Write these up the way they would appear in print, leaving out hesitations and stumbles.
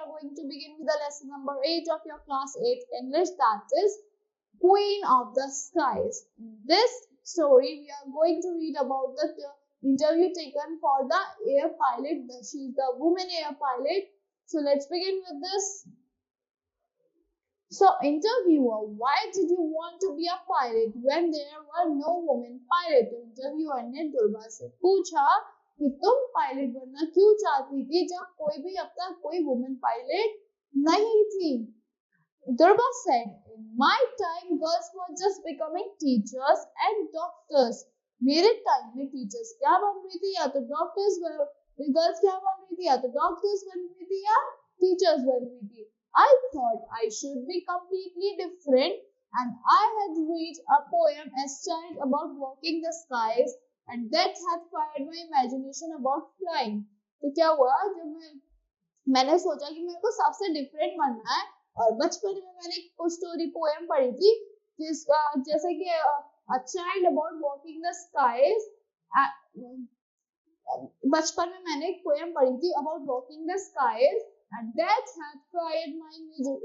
are going to begin with the lesson number 8 of your class 8 English, that is Queen of the Skies. In this story, we are going to read about the interview taken for the air pilot. She is the woman air pilot. So let's begin with this. So interviewer, why did you want to be a pilot when there were no women pilot? तो interviewer ने दुर्गा से पूछा कि तुम pilot बनना क्यों चाहती थी जब कोई भी अब तक कोई वुमेन पायलट नहीं थी. Durga said, in my time, girls were just becoming teachers and doctors. मेरे टाइम में टीचर्स क्या बन रही थी, या तो डॉक्टर्स गर्ल्स क्या बन रही थी, या तो डॉक्टर्स बन रही थी या टीचर्स बन रही थी. I thought I should be completely different, and I had read a poem as child about walking the skies, and that had fired my imagination about flying. तो क्या हुआ, जब मैंने सोचा कि मेरे को सबसे डिफरेंट बनना है, और बचपन में मैंने एक स्टोरी पोएम पढ़ी थी जिसका जैसे कि a child about walking the skies. बचपन में मैंने एक पोएम पढ़ी थी about walking the skies, and that had fired my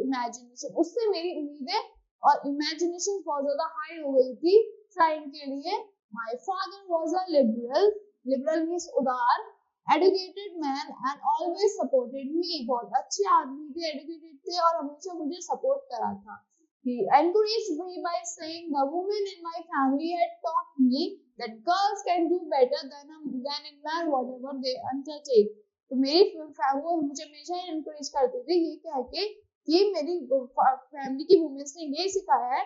imagination. उससे मेरी उम्मीदें और imagination बहुत ज़्यादा high हो गई थी फ्लाइंग के लिए. My father was a liberal means उदार, educated man and always supported me. बहुत अच्छे आदमी थे, educated थे और हमेशा मुझे support करा था. He encouraged me by saying the women in my family had taught me that girls can do better than in man whatever they undertake. तो मेरी वो मुझे हमेशा encourage करते थे ये कह के कि मेरी फैमिली की वुमेन्स ने ये सिखाया है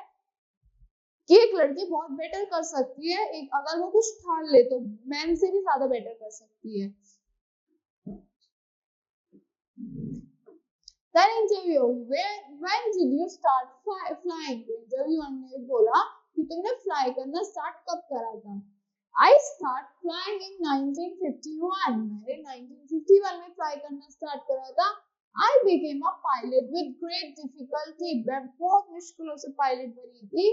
कि एक लड़की बहुत बेटर कर सकती है, एक अगर वो कुछ ठान ले तो मैन से भी ज्यादा बेटर कर सकती है. Then interview, when did you start flying? तो interviewer ने बोला कि तुमने fly करना start कब करा था. I start flying in 1951. मैंने 1951 में fly करना start करा था. I became a pilot with great difficulty. मैं बहुत मुश्किलों से pilot बनी थी.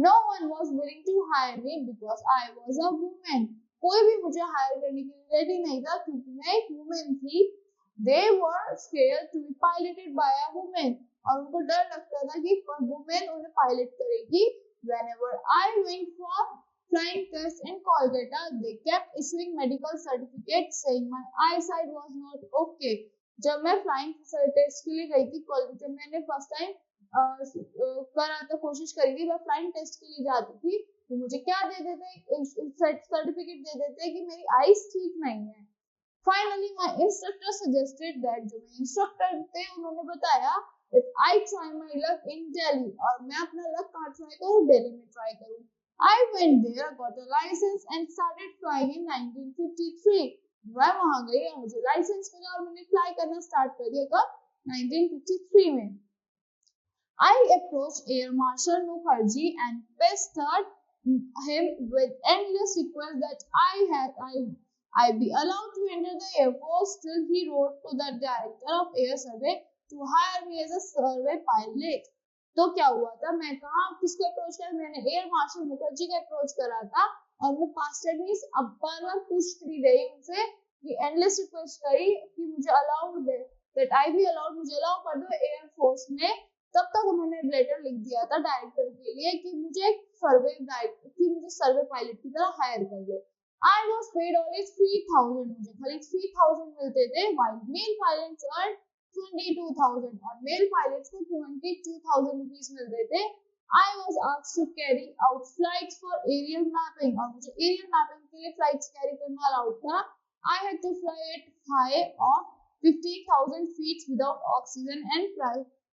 No one was willing to hire me because I was a woman. कोई भी मुझे hire करने के लिए ready नहीं था क्योंकि मैं एक woman थी. They were scared to be piloted by a woman. और उनको डर लगता था कि woman उन्हें pilot करेगी. Whenever I went for flying test in Kolkata, they kept issuing medical certificates saying my eyesight was not okay. जब मैं flying test के लिए गई थी कोलकाता, मैंने first time करा था, कोशिश करी थी, मैं flying test के लिए जाती थी तो मुझे क्या दे देते, सर्टिफिकेट दे देते कि मेरी आईज ठीक नहीं है. Finally, my instructor suggested that जो मेरे इंस्ट्रक्टर थे उन्होंने बताया that I try my luck in Delhi, और मैं अपना लक कहाँ ट्राई करूँ, दिल्ली में ट्राई करूँ. I went there, got a license and started flying in 1953. मैं वहाँ गई और मुझे लाइसेंस मिला और मैंने फ्लाई करना स्टार्ट कर दिया कब, 1953 में. I approached Air Marshal Mukherjee and pestered him with endless requests that I be allowed to enter the Air Force. Till he wrote to the director of Air Survey to hire me as a survey pilot. तो क्या हुआ था, मैं कहाँ किसको approach किया, मैंने air marshal Mukherjee को अप्रोच करा था और मैं पास्ट टेनिस अब बार पूछती रही उनसे कि एंडलेस रिक्वेस्ट करी कि मुझे allowed they, that I be allowed, मुझे अलाउ कर दो एयर फोर्स में. तब तक उन्होंने लेटर लिख दिया था डायरेक्टर के लिए कि मुझे सर्वे पायलट की तरह हायर कर दो. I was paid only 3,000. मुझे खाली 3,000 मिलते थे, while male pilots earned 22,000 और मेल पायलट्स को 22,000 रुपीस मिलते थे. I was asked to carry out flights for aerial mapping और मुझे aerial mapping के लिए flights carry करना अलाउड था. I had to fly at high of 15,000 feet without oxygen and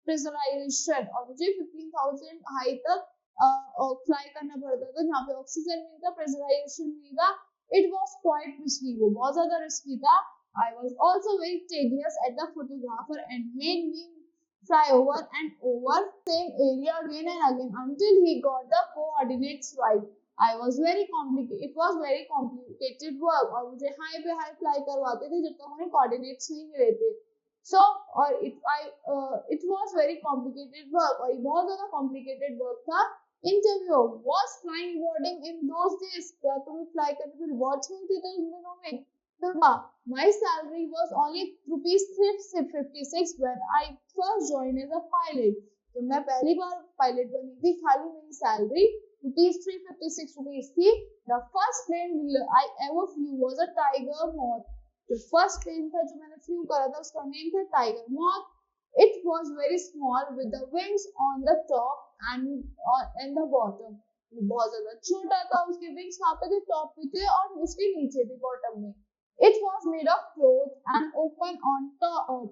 pressurization और मुझे 15,000 हाई तक फ्लाई करना पड़ता था जहाँ पे ऑक्सीजन नहीं था, प्रेशराइजेशन नहीं था. It was quite risky, वो बहुत ज़्यादा risky था. I was also very tedious at the photographer and made me fly over and over same area again and again until he got the coordinates right. It was very complicated work और मुझे high पे high fly करवाते थे जब तक उन्हें coordinates नहीं मिले थे. So और it was very complicated work और ये बहुत ज़्यादा complicated work था. Interview, was flying rewarding in those days? क्या तुम्हें fly करने पे rewards मिलती थी उन दिनों में? Durga, my salary was only rupees 356 when I first joined as a pilot. तो मैं पहली बार पायलट बनी थी, खाली मेरी सैलरी rupees 356 rupees थी. The first plane I ever flew was a Tiger Moth. जो फर्स्ट प्लेन था जो मैंने फ्लू करा था उसका नेम था tiger moth. It was very small with the wings on the top and the bottom. बहुत ज्यादा छोटा था, उसके विंग्स वहां पे थे, टॉप पे थे और उसके नीचे थे बॉटम में. It was made of cloth and open on top.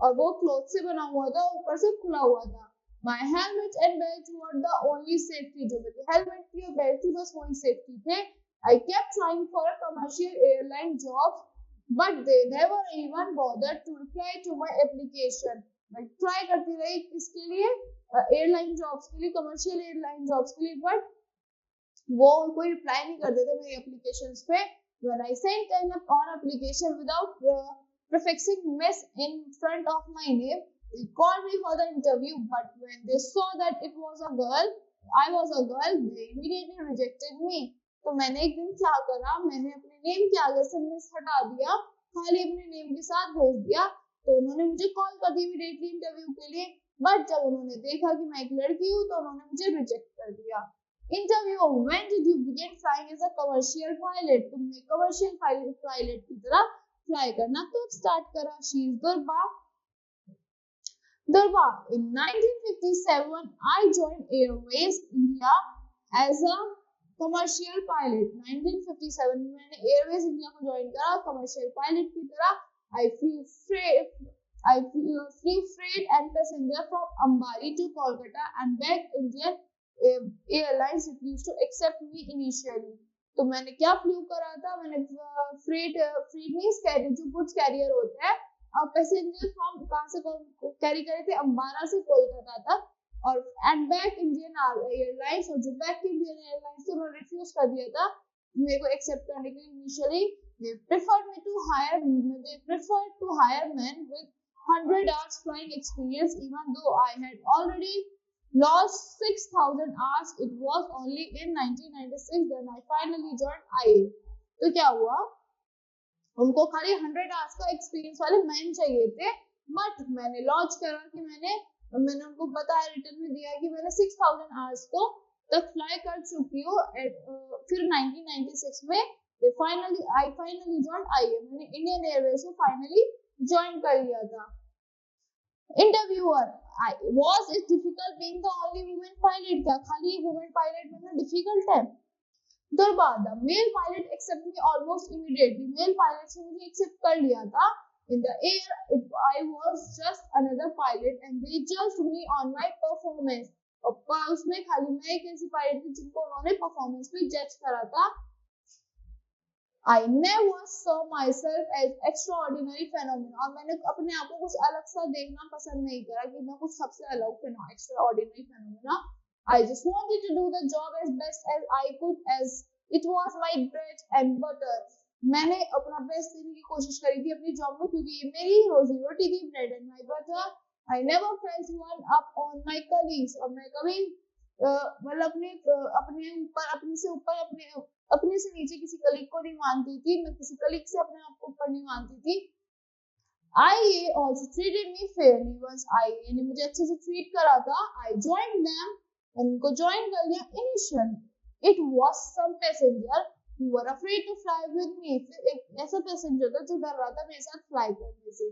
और वो क्लोथ से बना हुआ था, ऊपर से खुला हुआ था. My helmet and belt were the only safety. जो मेरी हेलमेट थी और बेल्ट थी बस वही सेफ्टी थे. I kept trying for a commercial airline job, but they never even bothered to reply to my application. मैं ट्राई करती रही किसके लिए, एयरलाइन जॉब्स के लिए, कमर्शियल एयरलाइन जॉब्स के लिए, बट वो कोई रिप्लाई नहीं करते थे मेरी एप्लीकेशंस पे. When I sent an application without prefixing miss in front of my name, they called me for the interview. But when they saw that I was a girl, they immediately rejected me. तो मैंने एक दिन क्या करा, मैंने अपने name के आगे से मिस हटा दिया, खाली अपने नेम के साथ भेज दिया. तो उन्होंने मुझे कॉल कर दी इमीडिएटली इंटरव्यू के लिए. बट जब उन्होंने देखा कि मैं एक लड़की हूँ तो उन्होंने मुझे रिजेक्ट कर दिया. Interview, when did you begin flying as a commercial pilot? तुमने कमर्शियल पायलट की तरह फ्लाई करना कब स्टार्ट करा? She is Durba. Durba, in 1957, I joined Airways India as a commercial pilot. 1957 में मैंने Airways India को ज्वाइन करा कमर्शियल पायलट की तरह. I flew freight and passenger from Ambari to Kolkata and back. Indian Airlines refused to accept me initially. तो मैंने क्या flu करा था, मैंने फ्रेट नहीं, जो गुड्स कैरियर होते हैं, और पैसेंजर फ्रॉम कहाँ से कैरी करे थे, अंबारा से कोलकाता तक, और एंड बैक इंडियन एयरलाइंस, और जो बैक इंडियन एयरलाइंस थे उन्होंने रिफ्यूज कर दिया था मेरे को एक्सेप्ट करने के लिए initially. they preferred to hire men with 100 hours flying experience, even though I had already lost 6,000 hours. It was only in 1996 that I finally joined IA. तो क्या हुआ, उनको खाली 100 आवर्स का एक्सपीरियंस वाले मैन चाहिए थे. बट मैंने लॉन्च करा कि मैंने उनको बताया, रिटर्न में दिया कि मैंने 6,000 आवर्स को तक फ्लाई कर चुकी हूँ. फिर 1996 में I finally joined IA. मैंने इंडियन एयरवेज को फाइनली ज्वाइन कर लिया था. Interviewer, was it difficult being the only woman pilot? क्या खाली वुमेन पायलट बनना डिफिकल्ट है? Durba, the male pilot accepted me almost immediately. Male pilot से मुझे एक्सेप्ट कर लिया था. In the air, I was just another pilot and they judged me on my performance. और उसमें खाली मैं एक ऐसी पायलट थी जिनको उन्होंने परफॉर्मेंस पे जज करा था. I never saw myself as extraordinary phenomenon. और मैंने अपने आप को कुछ अलग सा देखना पसंद नहीं करा कि मैं कुछ सबसे अलग extraordinary phenomena. I just wanted to do the job as best as I could, as it was my bread and butter. मैंने अपना बेस्ट देने की कोशिश करी थी अपनी जॉब में, क्योंकि ये मेरी रोजी रोटी थी, bread and my butter. I never felt one up on my colleagues. और मैं कभी मतलब अपने से नीचे किसी कलीग को नहीं मानती थी, मैं किसी कलीग से अपने आप को ऊपर नहीं मानती थी. IA also treated me fairly. once IA ने मुझे अच्छे से ट्रीट करा था. I joined them, उनको ज्वाइन कर लिया. Initially it was some passenger who were afraid to fly with me. फिर एक ऐसा पैसेंजर था जो डर रहा था मेरे साथ फ्लाई करने से.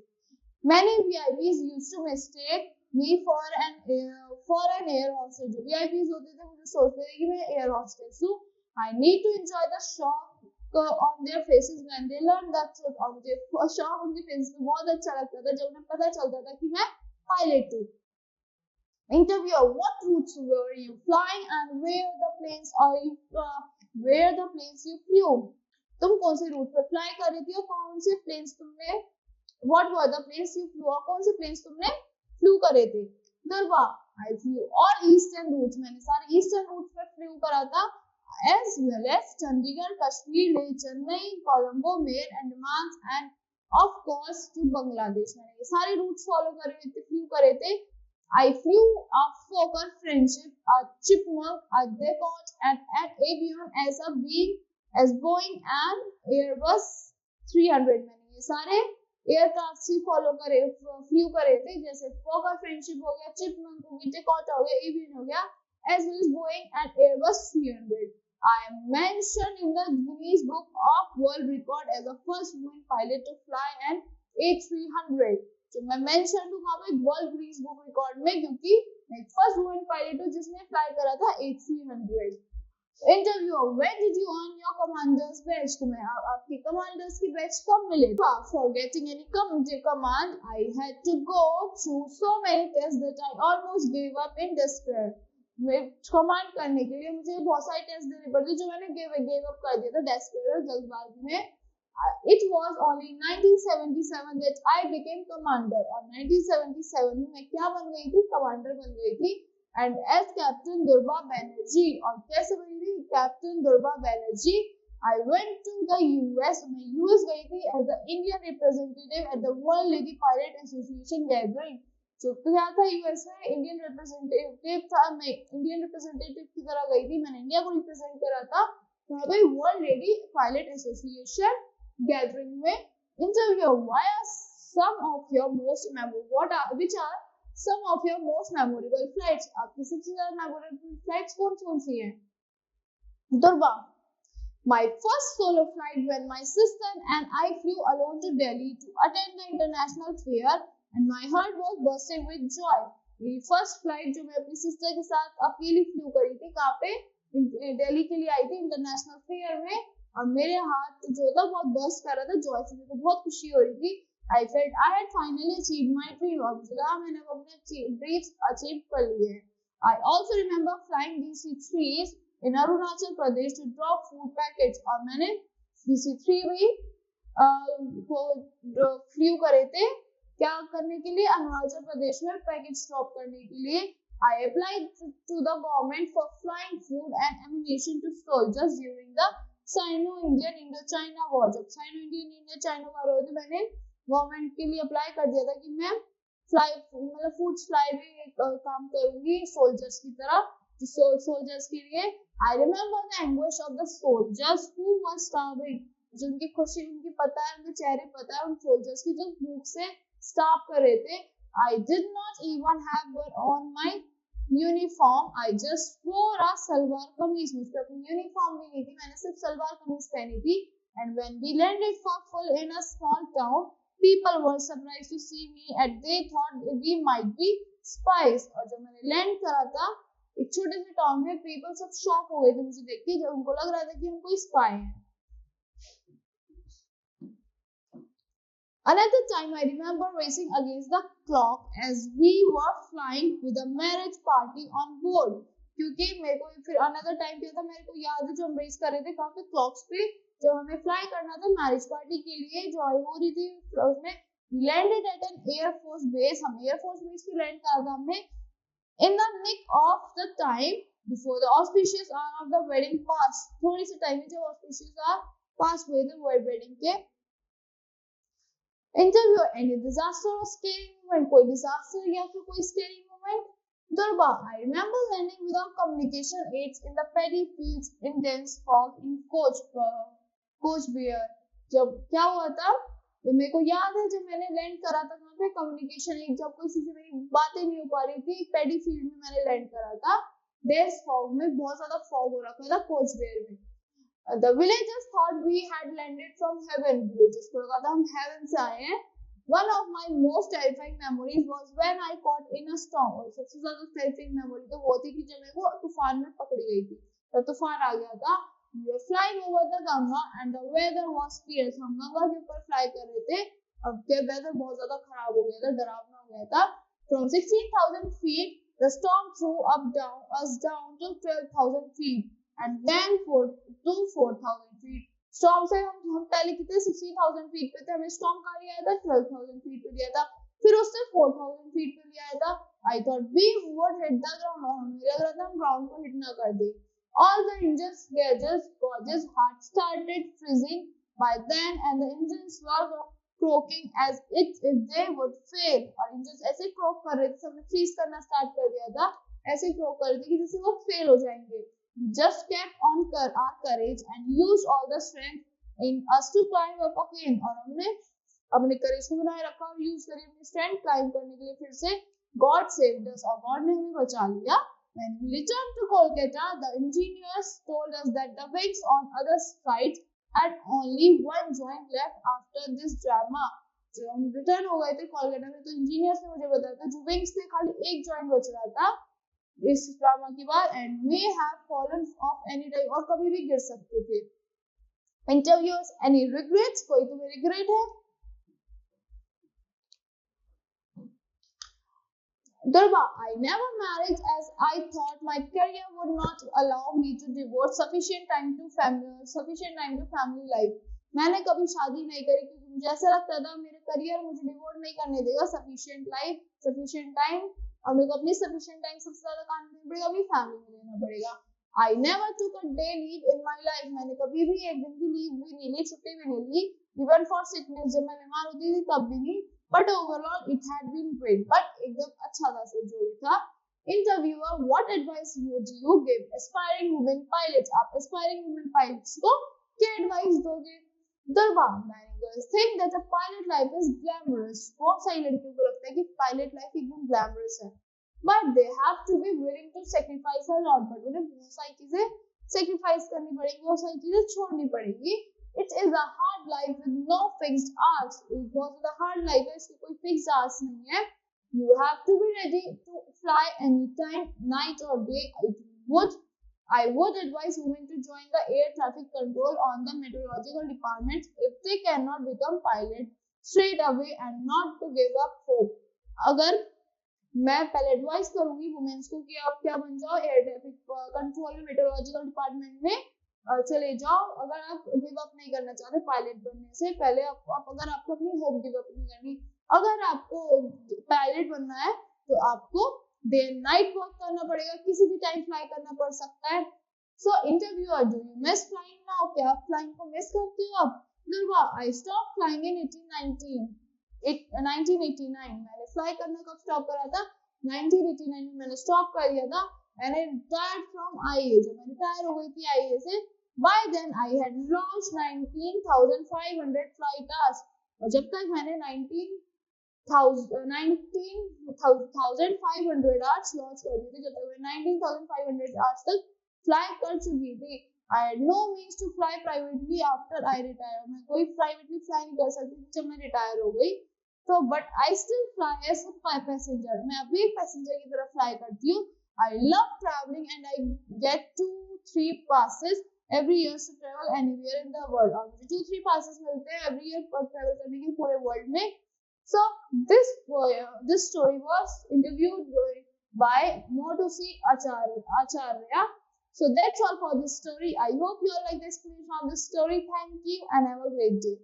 Many VIPs used to mistake me for an air hostess. जो VIPs होते थे मुझे सोचते थे कि मैं एयर हॉस्टेस हूँ. I need to enjoy the shock on their faces when they learn the truth. और मुझे शॉक उनके फेस पे बहुत अच्छा लगता था जब उन्हें पता चलता था कि मैं पायलट हूँ. Interviewer, what routes were you flying and where the planes you flew? तुम कौन से रूट पर फ्लाई कर रही थी और कौन से प्लेन्स तुमने, what were the planes you flew, और कौन से प्लेन्स तुमने फ्लू करे थे? Durba, I flew all eastern routes. मैंने सारे ईस्टर्न रूट्स पर फ्लू करा था, as well as Chandigarh, Kashmir, Leh, Chennai, Colombo, Mir, Andaman, and of course to Bangladesh. मैंने ये सारे रूट्स फॉलो करे थे, फ्लू करे थे. I flew a Fokker Friendship, a Chipmunk, a Decot, and an Avion as Boeing and Airbus 300 मैंने ये सारे एयरक्राफ्ट ही फ्लू करे थे, जैसे फोकर फ्रेंडशिप हो गया, चिपमंक हो गया, टेकोटा हो गया, एवियन हो गया, as well as Boeing and Airbus 300. I am mentioned in the Guinness Book of World Record as the first woman pilot to fly an A300. तो मैं मेंशन हूँ वहाँ पे वर्ल्ड गिनीज बुक रिकॉर्ड में, क्योंकि मैं फर्स्ट वुमेन पायलट हूँ जिसने फ्लाई करा था A300. Interview, when did you earn your commander's badge? तुम्हें आपकी कमांडर्स की बैच कब मिले? For getting any command, I had to go through so many tests that I almost gave up in despair. Command करने के लिए मुझे बहुत सारे टेस्ट देने पड़ते जो मैंने गिव अप कर दिया था डेस्पेयर जल्दबाजी में. It was only 1977 that I became commander. और 1977 में मैं क्या बन गई थी? कमांडर बन गई थी. And as Captain Durba Banerjee, और कैसे बनी थी? Captain Durba Banerjee. I went to the US. मैं US गई थी as the Indian representative at the World Lady Pilot Association gathering. जो क्या था यूएस में इंडियन रिप्रेजेंटेटिव था, मैं इंडियन रिप्रेजेंटेटिव की तरह गई थी, मैंने इंडिया को रिप्रेजेंट करा था वहाँ पे world lady pilot association gathering में. Interview, why are some of your most memorable flights? आपकी सबसे ज्यादा मेमोरेबल फ्लाइट्स कौन सी हैं? Durba, my first solo flight when my sister and I flew alone to Delhi to attend the international fair and my heart was bursting with joy. मेरी first flight जो मैं अपनी सिस्टर के साथ अकेली फ्लू करी थी, कहाँ पे? दिल्ली के लिए आई थी इंटरनेशनल फेयर में, और मेरे हाथ जो था बहुत बर्स्ट कर रहा था जॉय से, मुझे बहुत खुशी हो रही थी. I felt I had finally achieved my dream. और मुझे लगा मैंने अपने ड्रीम्स अचीव कर लिए. I also remember flying DC-3s in Arunachal Pradesh to drop food packets. और मैंने DC-3 भी फ्लू करे थे क्या करने के लिए? अरुणाचल प्रदेश में पैकेज ड्रॉप करने के लिए. I applied to the government for flying food and ammunition to soldiers during the Sino-Indian Indo-China War. जब Sino-Indian Indo-China War हुई तो मैंने गवर्नमेंट के लिए अप्लाई कर दिया था कि मैं फूड सप्लाई में काम करूंगी सोल्जर्स की तरह, सोल्जर्स के लिए. I remember the anguish of the soldiers who were starving. जो उनकी खुशी उनकी पता है, उनके चेहरे पता है उन सोल्जर्स की जो भूख से स्टाफ कर रहे थे. I did not even have on my uniform. I just wore a salwar kameez. मुझे अपनी यूनिफॉर्म भी नहीं थी, मैंने सिर्फ सलवार कमीज पहनी थी. And when we landed for full in a small town, people were surprised to see me and they thought we might be spies. और जब मैंने लैंड करा था एक छोटे से टाउन में, पीपल सब शॉक हो गए थे मुझे देख के, जब उनको लग रहा था कि हम कोई स्पाई हैं. Another time I remember racing against the clock as we were flying with a marriage party on board. क्योंकि मेरे को फिर another time क्या था, मेरे को याद है जो हम रेस कर रहे थे काफी क्लॉक्स पे, जब हमें फ्लाई करना था मैरिज पार्टी के लिए जो हो रही थी, उसमें landed at an air force base. हम एयर फोर्स बेस पे लैंड करा था हमने. In the nick of the time before the auspicious hour of the wedding passed. थोड़ी सी टाइम में जब auspicious hour पास हुए थे वेडिंग के. Interview, any disaster or scary moment? कोई disaster या फिर कोई scary moment? Durba, I remember landing without communication aids in the paddy fields in dense fog in Coach Bear. जब क्या हुआ था, तो मेरे को याद है जब मैंने लैंड करा था वहाँ पे कम्युनिकेशन एड, जब कोई से मेरी बातें नहीं हो पा रही थी, पैडी फील्ड में मैंने लैंड करा था डेंस फॉग में, बहुत ज्यादा फॉग हो रखा था कोच बेयर में. The villagers thought we had landed from heaven. Villagers को लगा था हम heaven से आए हैं. One of my most terrifying memories was when I caught in a storm. और सबसे ज्यादा terrifying memory तो वो थी कि जब मेरे को तूफान में पकड़ी गई थी. तो तूफान आ गया था. We were flying over the Ganga and the weather was fierce. हम गंगा के ऊपर फ्लाई कर रहे थे. अब के weather बहुत ज्यादा खराब हो गया था, डरावना हो गया था. From 16,000 feet, the storm threw us down to 12,000 feet. And then to 4,000 feet. Storm से हम पहले कितने 16,000 feet पे थे, हमें storm कहाँ लिया था 12,000 feet पे लिया था, फिर उससे 4,000 feet पे लिया था. I thought we would hit the ground. और हमें लग रहा था हम ground को hit ना कर दे. All the engines gauges had started freezing by then and the engines were croaking as if they would fail. और engines ऐसे croak कर रहे थे, हमने freeze करना start कर दिया था, ऐसे croak कर रहे थे कि जैसे वो fail हो जाएंगे. We just kept on our courage and used all the strength in us to climb up again, और हमने अपने करेज को बनाए रखा और यूज करी अपनी स्ट्रेंथ क्लाइम करने के लिए फिर से. God saved us, और God ने हमें बचा लिया. When we returned to Kolkata, the engineers told us that the wings on other side had only one joint left after this drama. जब हम रिटर्न हो गए थे कोलकाता में तो इंजीनियर्स ने मुझे बताया था जो विंग्स थे खाली एक जॉइंट बच रहा था इस ड्रामा के बाद, and may have fallen of any time, और कभी भी गिर सकते थे. इंटरव्यूअर्स, एनी रिग्रेट्स, कोई तुम्हें रिग्रेट है? Durba, I never married as I thought my career would not allow me to devote sufficient time to family life. मैंने कभी शादी नहीं करी क्योंकि मुझे ऐसा लगता था मेरे करियर मुझे डिवोट नहीं करने देगा sufficient time, और मेरे को अपनी sufficient time सबसे ज्यादा काम देना पड़ेगा, अपनी फैमिली में देना पड़ेगा. I never took a day leave in my life. मैंने कभी भी एक दिन की लीव भी नहीं ली, छुट्टी भी नहीं ली. Even for sickness, जब मैं बीमार होती थी तब भी नहीं. But overall, it had been great. But एकदम अच्छा था सब जो भी था. Interviewer, what advice would you give aspiring women pilots? आप aspiring women pilots को क्या advice दोगे? Durba, many girls think that a pilot life is glamorous. बहुत सारी लड़कियों को लगता है कि pilot life एकदम glamorous है. But they have to be willing to sacrifice a lot. But उन्हें बहुत सारी चीजें sacrifice करनी पड़ेगी, बहुत सारी चीजें छोड़नी पड़ेगी. It is a hard life with no fixed hours. बहुत ज़्यादा hard life है, इसकी कोई fixed hours नहीं है. You have to be ready to fly anytime, night or day. I would advise women to join the air traffic control on the meteorological department if they cannot become pilot straight away and not to give up hope. अगर मैं पहले advice करूंगी women's को कि आप क्या बन जाओ एयर ट्रैफिक कंट्रोल में मेट्रोलॉजिकल डिपार्टमेंट में चले जाओ. अगर आप गिव अप नहीं करना चाहते पायलट बनने से पहले आप अगर आपको अपनी होप गिव अप नहीं करनी, अगर आपको पायलट बनना है तो आपको डे एंड नाइट वर्क करना पड़ेगा, किसी भी टाइम फ्लाई करना पड़ सकता है. So interviewer, do you miss flying now? क्या आप फ्लाइंग को मिस करते हो अब? Durga, I stop flying in 1989. मैंने फ्लाई करना कब स्टॉप करा था? 1989 में मैंने स्टॉप कर दिया था. मैंने रिटायर्ड फ्रॉम आईए, जब मैं रिटायर हो गई थी आईए से. By then I had launched 19,500 flight hours. और जब तक मैंने 19,500 hours लॉन्च कर दी थी, जब तक मैं 19,500 hours तक फ्लाई कर चुकी थी. I had no means to fly privately after I retired. मैं कोई प्राइवेटली फ्लाई नहीं कर सकती थी जब मैं रिटायर हो गई. तो but I still fly as a passenger. मैं अभी एक पैसेंजर की तरह फ्लाई करती हूँ. I love traveling and I get 2-3 passes every year to travel anywhere in the world. और मुझे 2-3 passes मिलते हैं every year पर travel करने के पूरे world में. So this story was interviewed by Motosi Acharya. So that's all for this story. I hope you all like the explanation of this story. Thank you and have a great day.